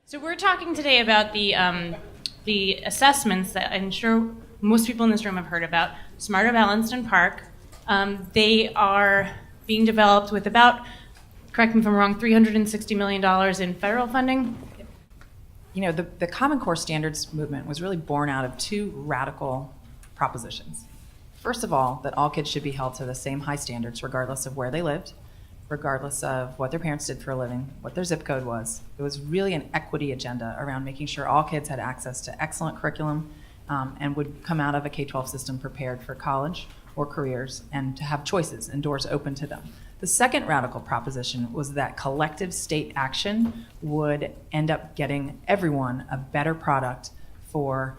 So we're talking today about the assessments that I'm sure most people in this room have heard about, Smarter, Balanced, and PARC. They are being developed with about, correct me if I'm wrong, $360 million in federal funding. You know, the Common Core Standards movement was really born out of two radical propositions. First of all, that all kids should be held to the same high standards regardless of where they lived, regardless of what their parents did for a living, what their zip code was. It was really an equity agenda around making sure all kids had access to excellent curriculum and would come out of a K-12 system prepared for college or careers and to have choices and doors open to them. The second radical proposition was that collective state action would end up getting everyone a better product for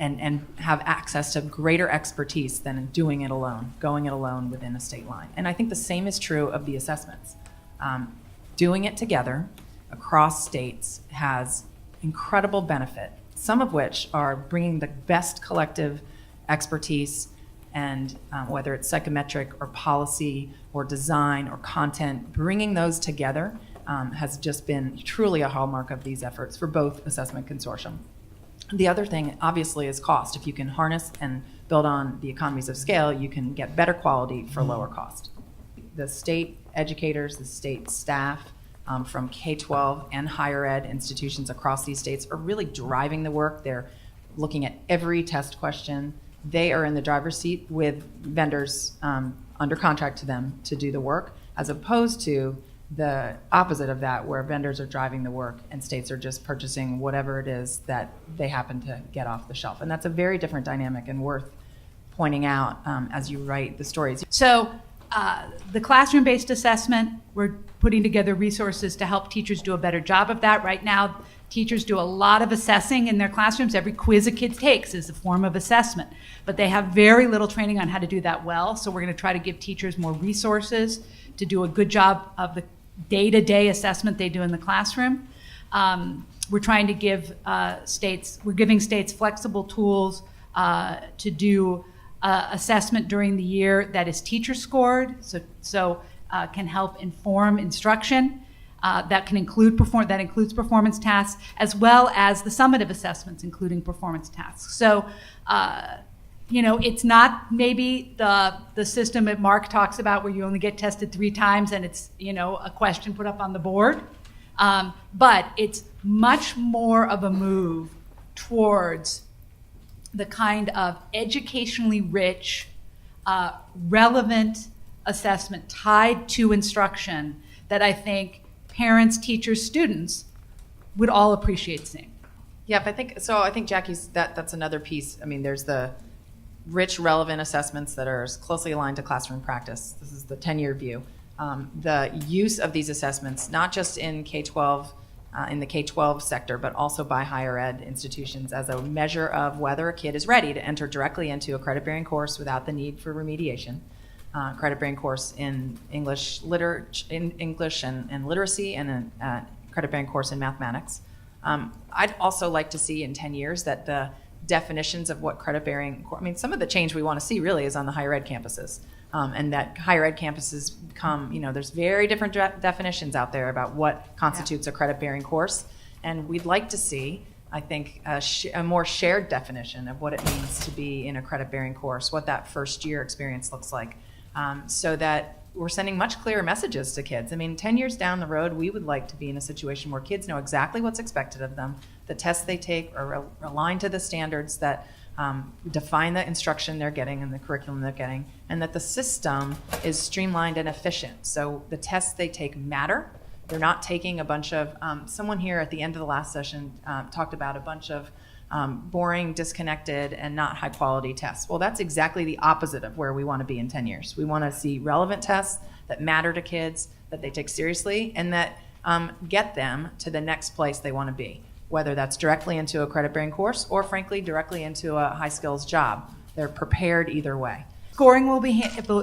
and have access to greater expertise than doing it alone, going it alone within a state line. And I think the same is true of the assessments. Doing it together across states has incredible benefit, some of which are bringing the best collective expertise and whether it's psychometric or policy or design or content, bringing those together has just been truly a hallmark of these efforts for both assessment consortium. The other thing, obviously, is cost. If you can harness and build on the economies of scale, you can get better quality for lower cost. The state educators, the state staff from K-12 and higher ed institutions across these states are really driving the work. They're looking at every test question. They are in the driver's seat with vendors under contract to them to do the work, as opposed to the opposite of that, where vendors are driving the work and states are just purchasing whatever it is that they happen to get off the shelf. And that's a very different dynamic and worth pointing out as you write the stories. So the classroom-based assessment, we're putting together resources to help teachers do a better job of that. Right now, teachers do a lot of assessing in their classrooms. Every quiz a kid takes is a form of assessment, but they have very little training on how to do that well. So we're going to try to give teachers more resources to do a good job of the day-to-day assessment they do in the classroom. We're trying to give we're giving states flexible tools to do assessment during the year that is teacher scored, so can help inform instruction. That includes performance tasks, as well as the summative assessments, including performance tasks. So, it's not maybe the system that Mark talks about where you only get tested 3 times and it's, a question put up on the board. But it's much more of a move towards the kind of educationally rich, relevant assessment tied to instruction that I think parents, teachers, students would all appreciate seeing. Yeah, I think Jackie's that's another piece. I mean, there's the rich, relevant assessments that are closely aligned to classroom practice. This is the 10-year view. The use of these assessments, not just in K-12, in the K-12 sector, but also by higher ed institutions as a measure of whether a kid is ready to enter directly into a credit-bearing course without the need for remediation. Credit-bearing course in English and literacy, and a credit-bearing course in mathematics. I'd also like to see in 10 years that the definitions of what credit-bearing, some of the change we want to see really is on the higher ed campuses, and that higher ed campuses become, there's very different definitions out there about what constitutes a credit-bearing course, and we'd like to see, I think, a more shared definition of what it means to be in a credit-bearing course, what that first year experience looks like. So that we're sending much clearer messages to kids. 10 years down the road, we would like to be in a situation where kids know exactly what's expected of them. The tests they take are aligned to the standards that define the instruction they're getting and the curriculum they're getting, and that the system is streamlined and efficient. So the tests they take matter. They're not taking a bunch of, someone here at the end of the last session talked about a bunch of boring, disconnected, and not high quality tests. Well, that's exactly the opposite of where we want to be in 10 years. We want to see relevant tests that matter to kids, that they take seriously, and that get them to the next place they want to be, whether that's directly into a credit-bearing course or, frankly, directly into a high-skills job. They're prepared either way. Scoring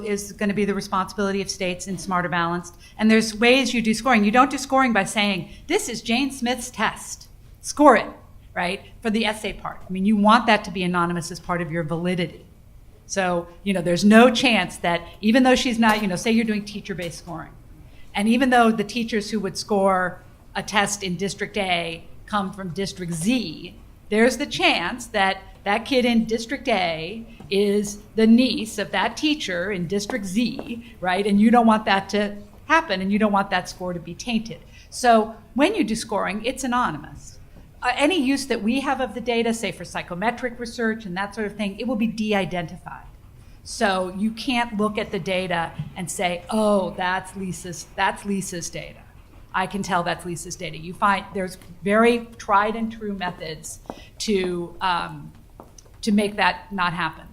is going to be the responsibility of states in Smarter Balanced. And there's ways you do scoring. You don't do scoring by saying, this is Jane Smith's test. Score it. Right, for the essay part. You want that to be anonymous as part of your validity. So, there's no chance that even though she's not, say you're doing teacher-based scoring, and even though the teachers who would score a test in District A come from District Z, there's the chance that that kid in District A is the niece of that teacher in District Z, right? And you don't want that to happen, and you don't want that score to be tainted. So when you do scoring, it's anonymous. Any use that we have of the data, say for psychometric research and that sort of thing, it will be de-identified. So you can't look at the data and say, oh, that's Lisa's data. I can tell that's Lisa's data. You find there's very tried and true methods to make that not happen.